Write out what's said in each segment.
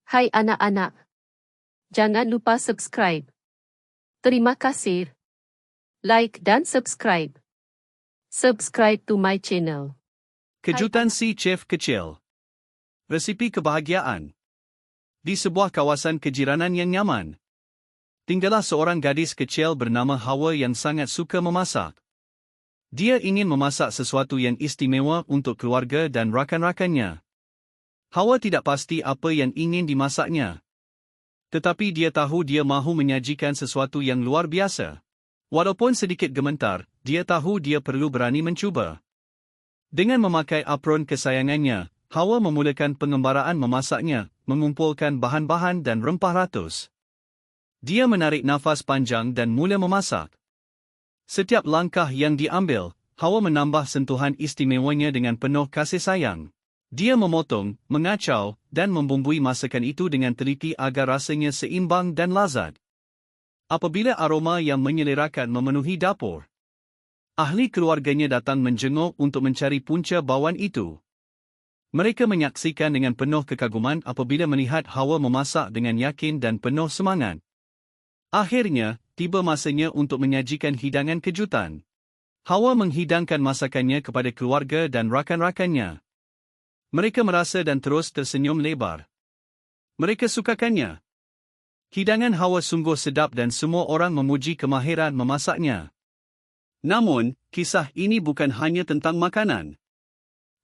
Hai anak-anak. Jangan lupa subscribe. Terima kasih. Like dan subscribe. Subscribe to my channel. Kejutan si chef kecil. Resipi kebahagiaan. Di sebuah kawasan kejiranan yang nyaman, tinggallah seorang gadis kecil bernama Hawa yang sangat suka memasak. Dia ingin memasak sesuatu yang istimewa untuk keluarga dan rakan-rakannya. Hawa tidak pasti apa yang ingin dimasaknya. Tetapi dia tahu dia mahu menyajikan sesuatu yang luar biasa. Walaupun sedikit gemetar, dia tahu dia perlu berani mencuba. Dengan memakai apron kesayangannya, Hawa memulakan pengembaraan memasaknya, mengumpulkan bahan-bahan dan rempah ratus. Dia menarik nafas panjang dan mula memasak. Setiap langkah yang diambil, Hawa menambah sentuhan istimewanya dengan penuh kasih sayang. Dia memotong, mengacau, dan membumbui masakan itu dengan teliti agar rasanya seimbang dan lazat. Apabila aroma yang menyelerakan memenuhi dapur, ahli keluarganya datang menjenguk untuk mencari punca bauan itu. Mereka menyaksikan dengan penuh kekaguman apabila melihat Hawa memasak dengan yakin dan penuh semangat. Akhirnya, tiba masanya untuk menyajikan hidangan kejutan. Hawa menghidangkan masakannya kepada keluarga dan rakan-rakannya. Mereka merasa dan terus tersenyum lebar. Mereka sukakannya. Hidangan Hawa sungguh sedap dan semua orang memuji kemahiran memasaknya. Namun, kisah ini bukan hanya tentang makanan.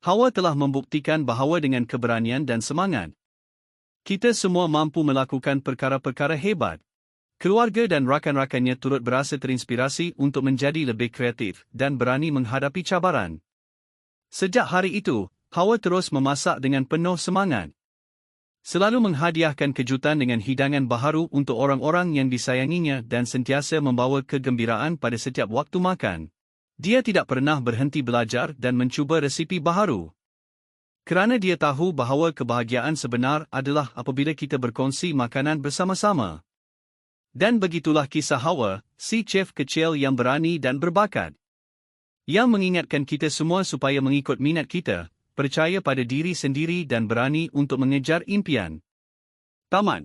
Hawa telah membuktikan bahawa dengan keberanian dan semangat, kita semua mampu melakukan perkara-perkara hebat. Keluarga dan rakan-rakannya turut berasa terinspirasi untuk menjadi lebih kreatif dan berani menghadapi cabaran. Sejak hari itu, Hawa terus memasak dengan penuh semangat. Selalu menghadiahkan kejutan dengan hidangan baharu untuk orang-orang yang disayanginya dan sentiasa membawa kegembiraan pada setiap waktu makan. Dia tidak pernah berhenti belajar dan mencuba resipi baharu. Kerana dia tahu bahawa kebahagiaan sebenar adalah apabila kita berkongsi makanan bersama-sama. Dan begitulah kisah Hawa, si chef kecil yang berani dan berbakat. Yang mengingatkan kita semua supaya mengikut minat kita, percaya pada diri sendiri dan berani untuk mengejar impian. Tamat.